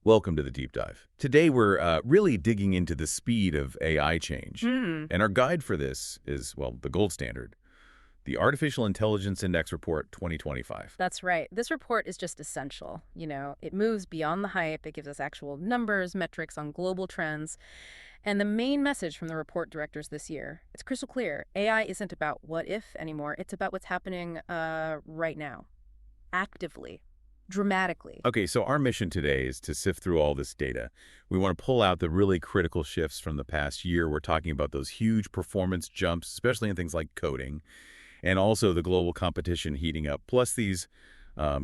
Welcome to the deep dive. Today we're really digging into the speed of AI change. Hmm. And our guide for this is, well, the gold standard, the Artificial Intelligence Index Report 2025. That's right. This report is just essential. It moves beyond the hype. It gives us actual numbers, metrics on global trends. And the main message from the report directors this year, it's crystal clear. AI isn't about what if anymore. It's about what's happening right now, actively, dramatically. Okay, so our mission today is to sift through all this data. We want to pull out the really critical shifts from the past year. We're talking about those huge performance jumps, especially in things like coding, and also the global competition heating up, plus these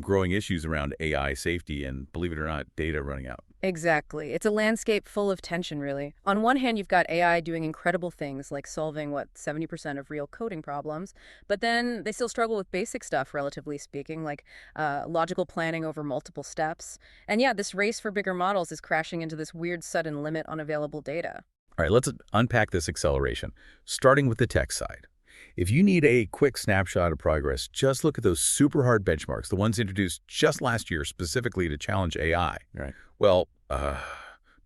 growing issues around AI safety and, believe it or not, data running out. Exactly. It's a landscape full of tension, really. On one hand, you've got AI doing incredible things like solving, 70% of real coding problems, but then they still struggle with basic stuff, relatively speaking, like logical planning over multiple steps. And yeah, this race for bigger models is crashing into this weird sudden limit on available data. All right, let's unpack this acceleration, starting with the tech side. If you need a quick snapshot of progress, just look at those super hard benchmarks, the ones introduced just last year specifically to challenge AI. Right. Well,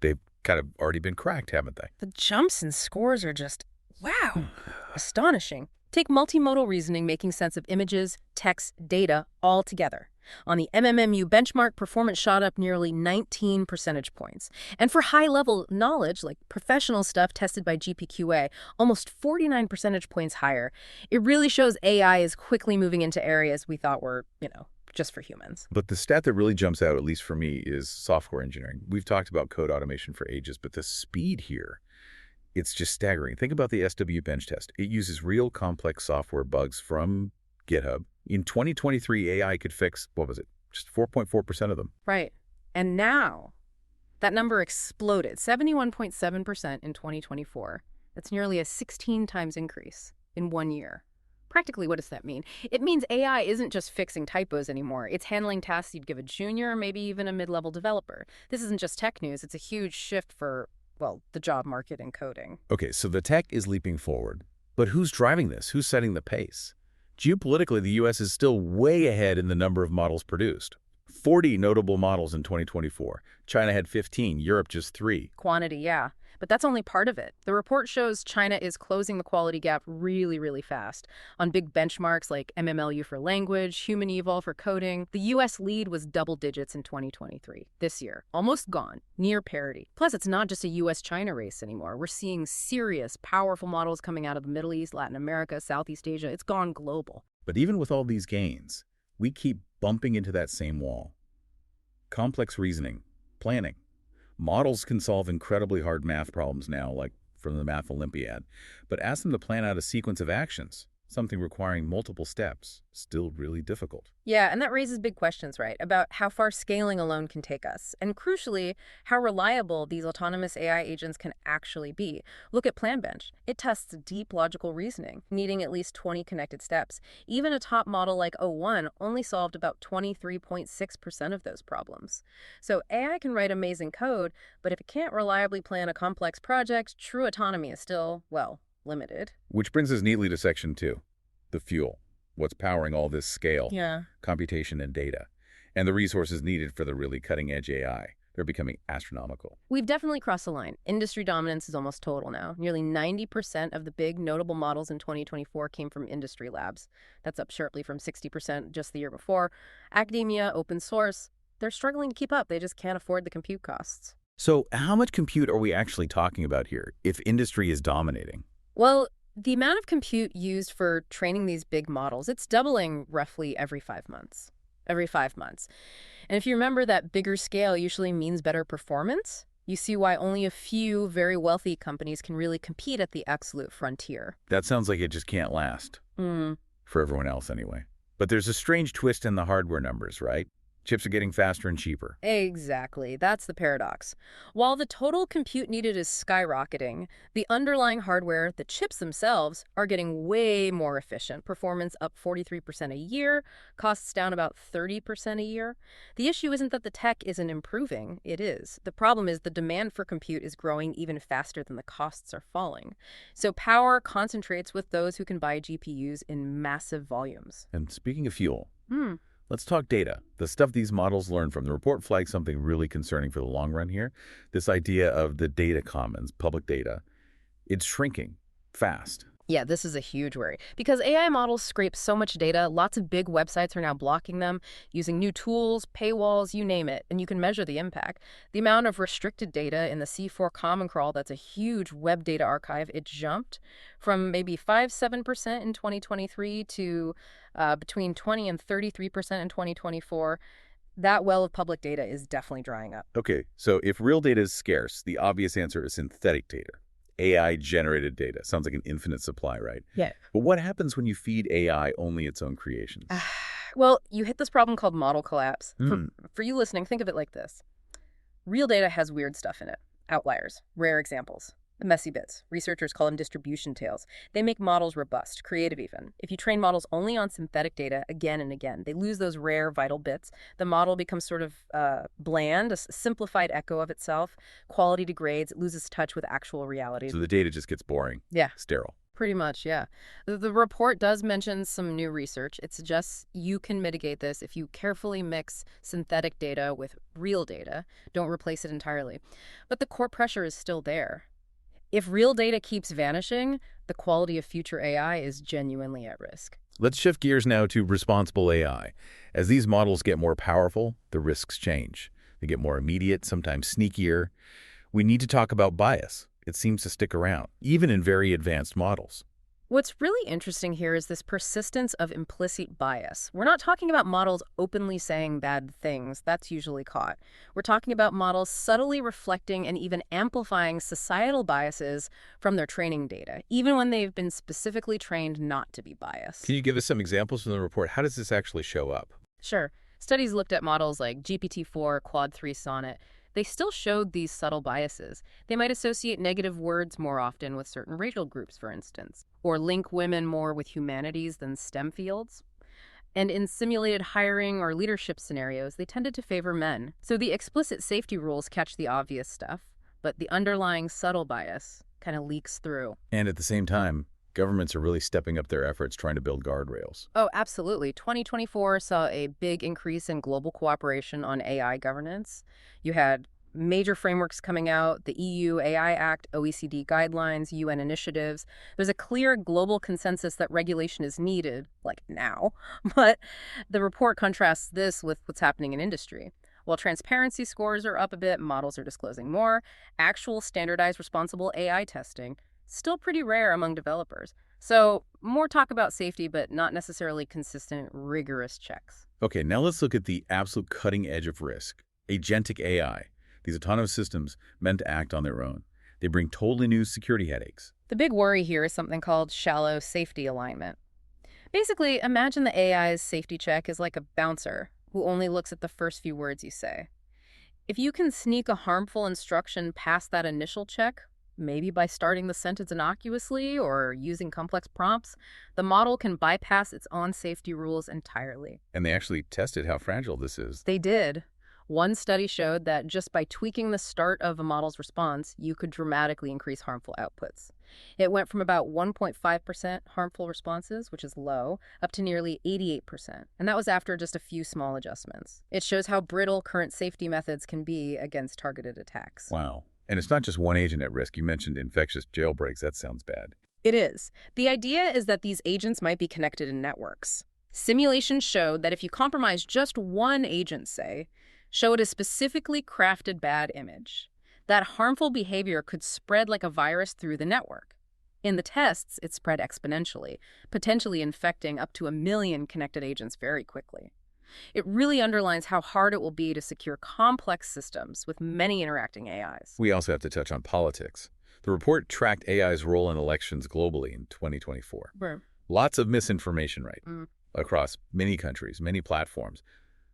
they've kind of already been cracked, haven't they? The jumps in scores are just, wow, astonishing. Take multimodal reasoning, making sense of images, text, data, all together. On the MMMU benchmark, performance shot up nearly 19 percentage points. And for high-level knowledge, like professional stuff tested by GPQA, almost 49 percentage points higher. It really shows AI is quickly moving into areas we thought were, just for humans. But the stat that really jumps out, at least for me, is software engineering. We've talked about code automation for ages, but the speed here, it's just staggering. Think about the SW bench test. It uses real complex software bugs from GitHub. In 2023, AI could fix, what was it, just 4.4% of them. Right. And now, that number exploded, 71.7% in 2024. That's nearly a 16 times increase in 1 year. Practically, what does that mean? It means AI isn't just fixing typos anymore. It's handling tasks you'd give a junior, maybe even a mid-level developer. This isn't just tech news. It's a huge shift for, the job market in coding. Okay, so the tech is leaping forward. But who's driving this? Who's setting the pace? Geopolitically, the U.S. is still way ahead in the number of models produced. 40 notable models in 2024. China had 15, Europe just 3. Quantity, yeah. But that's only part of it. The report shows China is closing the quality gap really, really fast. On big benchmarks like MMLU for language, Human Eval for coding, the U.S. lead was double digits in 2023. This year, almost gone, near parity. Plus, it's not just a U.S.-China race anymore. We're seeing serious, powerful models coming out of the Middle East, Latin America, Southeast Asia. It's gone global. But even with all these gains, we keep bumping into that same wall. Complex reasoning, planning. Models can solve incredibly hard math problems now, like from the Math Olympiad, but ask them to plan out a sequence of actions, something requiring multiple steps, still really difficult. Yeah, and that raises big questions, right, about how far scaling alone can take us, and crucially, how reliable these autonomous AI agents can actually be. Look at PlanBench. It tests deep logical reasoning, needing at least 20 connected steps. Even a top model like O1 only solved about 23.6% of those problems. So AI can write amazing code, but if it can't reliably plan a complex project, true autonomy is still, limited. Which brings us neatly to section 2, the fuel. What's powering all this scale, Yeah. computation, and data, and the resources needed for the really cutting-edge AI. They're becoming astronomical. We've definitely crossed the line. Industry dominance is almost total now. Nearly 90% of the big notable models in 2024 came from industry labs. That's up sharply from 60% just the year before. Academia, open source, they're struggling to keep up. They just can't afford the compute costs. So how much compute are we actually talking about here if industry is dominating? Well, the amount of compute used for training these big models, it's doubling roughly every 5 months. Every 5 months. And if you remember that bigger scale usually means better performance, you see why only a few very wealthy companies can really compete at the absolute frontier. That sounds like it just can't last, Hmm. for everyone else anyway. But there's a strange twist in the hardware numbers, right? Chips are getting faster and cheaper. Exactly. That's the paradox. While the total compute needed is skyrocketing, the underlying hardware, the chips themselves, are getting way more efficient. Performance up 43% a year, costs down about 30% a year. The issue isn't that the tech isn't improving. It is. The problem is the demand for compute is growing even faster than the costs are falling. So power concentrates with those who can buy GPUs in massive volumes. And speaking of fuel, Hmm. Let's talk data, the stuff these models learn from. The report flags something really concerning for the long run here. This idea of the data commons, public data, it's shrinking fast. Yeah, this is a huge worry. Because AI models scrape so much data, lots of big websites are now blocking them, using new tools, paywalls, you name it, and you can measure the impact. The amount of restricted data in the C4 Common Crawl, that's a huge web data archive, it jumped from maybe 5-7% in 2023 to between 20 and 33% in 2024. That well of public data is definitely drying up. Okay, so if real data is scarce, the obvious answer is synthetic data. AI-generated data. Sounds like an infinite supply, right? Yeah. But what happens when you feed AI only its own creations? Well, you hit this problem called model collapse. Hmm. For you listening, think of it like this. Real data has weird stuff in it. Outliers, rare examples, messy bits. Researchers call them distribution tails. They make models robust, creative even. If you train models only on synthetic data again and again, they lose those rare vital bits. The model becomes sort of bland, a simplified echo of itself. Quality degrades. It loses touch with actual reality. So the data just gets boring. Yeah. Sterile. Pretty much, yeah. The report does mention some new research. It suggests you can mitigate this if you carefully mix synthetic data with real data. Don't replace it entirely. But the core pressure is still there. If real data keeps vanishing, the quality of future AI is genuinely at risk. Let's shift gears now to responsible AI. As these models get more powerful, the risks change. They get more immediate, sometimes sneakier. We need to talk about bias. It seems to stick around, even in very advanced models. What's really interesting here is this persistence of implicit bias. We're not talking about models openly saying bad things. That's usually caught. We're talking about models subtly reflecting and even amplifying societal biases from their training data, even when they've been specifically trained not to be biased. Can you give us some examples from the report? How does this actually show up? Sure. Studies looked at models like GPT-4, Claude 3 Sonnet. They still showed these subtle biases. They might associate negative words more often with certain racial groups, for instance, or link women more with humanities than STEM fields. And in simulated hiring or leadership scenarios, they tended to favor men. So the explicit safety rules catch the obvious stuff, but the underlying subtle bias kind of leaks through. And at the same time, governments are really stepping up their efforts trying to build guardrails. Oh, absolutely. 2024 saw a big increase in global cooperation on AI governance. You had major frameworks coming out, the EU AI Act, OECD guidelines, UN initiatives. There's a clear global consensus that regulation is needed, like now, but the report contrasts this with what's happening in industry. While transparency scores are up a bit, models are disclosing more, actual standardized responsible AI testing still pretty rare among developers. So more talk about safety, but not necessarily consistent, rigorous checks. Okay, now let's look at the absolute cutting edge of risk. Agentic AI. These autonomous systems meant to act on their own. They bring totally new security headaches. The big worry here is something called shallow safety alignment. Basically, imagine the AI's safety check is like a bouncer who only looks at the first few words you say. If you can sneak a harmful instruction past that initial check, maybe by starting the sentence innocuously or using complex prompts, the model can bypass its own safety rules entirely. And they actually tested how fragile this is. They did. One study showed that just by tweaking the start of a model's response, you could dramatically increase harmful outputs. It went from about 1.5% harmful responses, which is low, up to nearly 88%. And that was after just a few small adjustments. It shows how brittle current safety methods can be against targeted attacks. Wow. And it's not just one agent at risk. You mentioned infectious jailbreaks. That sounds bad. It is. The idea is that these agents might be connected in networks. Simulations showed that if you compromise just one agent, say, show it a specifically crafted bad image, that harmful behavior could spread like a virus through the network. In the tests, it spread exponentially, potentially infecting up to 1 million connected agents very quickly. It really underlines how hard it will be to secure complex systems with many interacting AIs. We also have to touch on politics. The report tracked AI's role in elections globally in 2024. Right. Lots of misinformation, right? Mm. Across many countries, many platforms.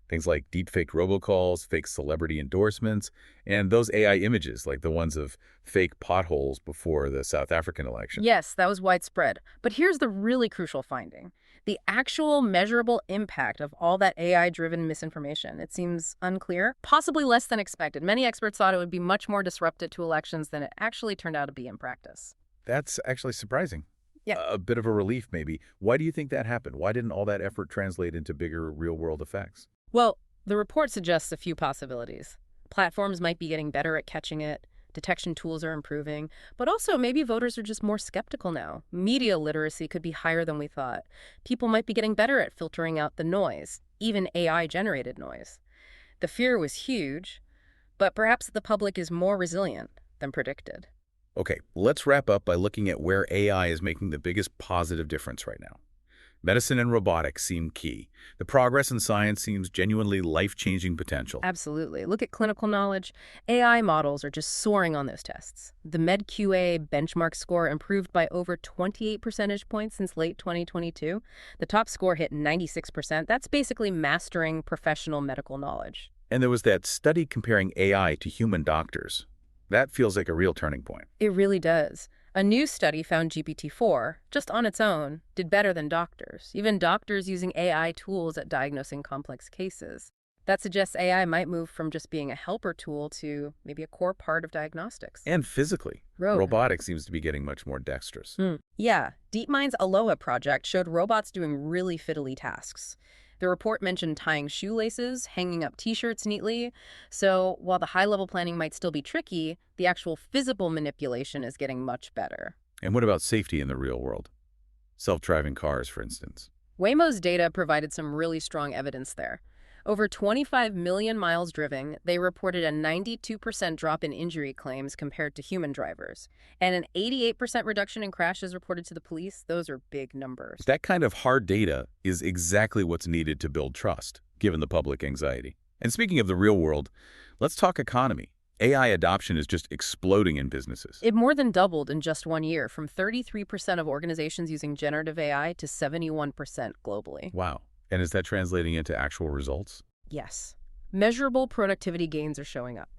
Things like deepfake robocalls, fake celebrity endorsements, and those AI images like the ones of fake potholes before the South African election. Yes, that was widespread. But here's the really crucial finding. The actual measurable impact of all that AI-driven misinformation, it seems unclear, possibly less than expected. Many experts thought it would be much more disruptive to elections than it actually turned out to be in practice. That's actually surprising. Yeah. a bit of a relief maybe. Why do you think that happened? Why didn't all that effort translate into bigger real-world effects? Well, the report suggests a few possibilities. Platforms might be getting better at catching it, detection tools are improving, but also maybe voters are just more skeptical now. Media literacy could be higher than we thought. People might be getting better at filtering out the noise, even AI-generated noise. The fear was huge, but perhaps the public is more resilient than predicted. Okay, let's wrap up by looking at where AI is making the biggest positive difference right now. Medicine and robotics seem key. The progress in science seems genuinely life-changing potential. Absolutely. Look at clinical knowledge. AI models are just soaring on those tests. The MedQA benchmark score improved by over 28 percentage points since late 2022. The top score hit 96%. That's basically mastering professional medical knowledge. And there was that study comparing AI to human doctors. That feels like a real turning point. It really does. A new study found GPT-4, just on its own, did better than doctors, even doctors using AI tools at diagnosing complex cases. That suggests AI might move from just being a helper tool to maybe a core part of diagnostics. And physically, robotics seems to be getting much more dexterous. Yeah, DeepMind's Aloha project showed robots doing really fiddly tasks. The report mentioned tying shoelaces, hanging up t-shirts neatly. So while the high-level planning might still be tricky, the actual physical manipulation is getting much better. And what about safety in the real world? Self-driving cars, for instance. Waymo's data provided some really strong evidence there. Over 25 million miles driven, they reported a 92% drop in injury claims compared to human drivers. And an 88% reduction in crashes reported to the police. Those are big numbers. That kind of hard data is exactly what's needed to build trust, given the public anxiety. And speaking of the real world, let's talk economy. AI adoption is just exploding in businesses. It more than doubled in just 1 year, from 33% of organizations using generative AI to 71% globally. Wow. And is that translating into actual results? Yes. Measurable productivity gains are showing up.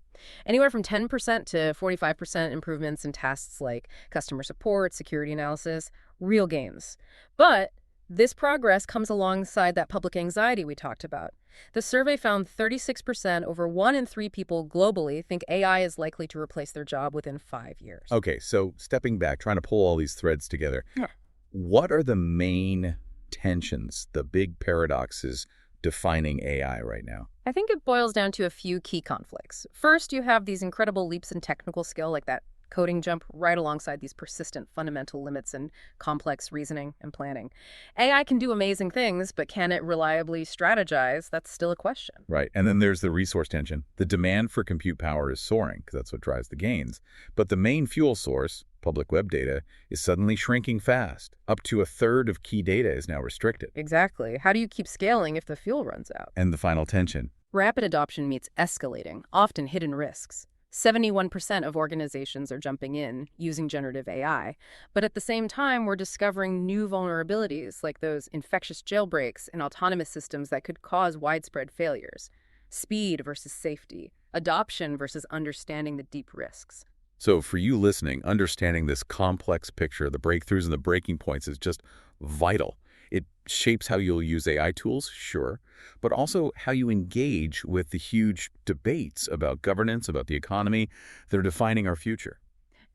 Anywhere from 10% to 45% improvements in tasks like customer support, security analysis, real gains. But this progress comes alongside that public anxiety we talked about. The survey found 36%, over 1 in 3 people globally, think AI is likely to replace their job within 5 years. Okay, so stepping back, trying to pull all these threads together. Yeah. What are the main tensions, the big paradoxes defining AI right now? I think it boils down to a few key conflicts. First, you have these incredible leaps in technical skill, like that coding jump, right alongside these persistent fundamental limits in complex reasoning and planning. AI can do amazing things, but can it reliably strategize? That's still a question. Right. And then there's the resource tension. The demand for compute power is soaring because that's what drives the gains. But the main fuel source, public web data, is suddenly shrinking fast. Up to a third of key data is now restricted. Exactly. How do you keep scaling if the fuel runs out? And the final tension. Rapid adoption meets escalating, often hidden risks. 71% of organizations are jumping in using generative AI. But at the same time, we're discovering new vulnerabilities like those infectious jailbreaks and autonomous systems that could cause widespread failures. Speed versus safety, adoption versus understanding the deep risks. So for you listening, understanding this complex picture, the breakthroughs and the breaking points is just vital. It shapes how you'll use AI tools, sure, but also how you engage with the huge debates about governance, about the economy that are defining our future.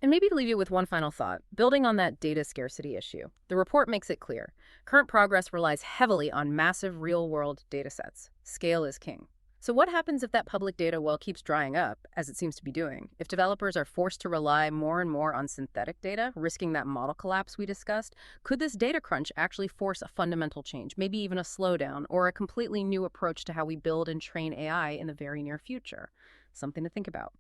And maybe to leave you with one final thought, building on that data scarcity issue. The report makes it clear. Current progress relies heavily on massive real-world data sets. Scale is king. So what happens if that public data well keeps drying up, as it seems to be doing? If developers are forced to rely more and more on synthetic data, risking that model collapse we discussed, could this data crunch actually force a fundamental change, maybe even a slowdown, or a completely new approach to how we build and train AI in the very near future? Something to think about.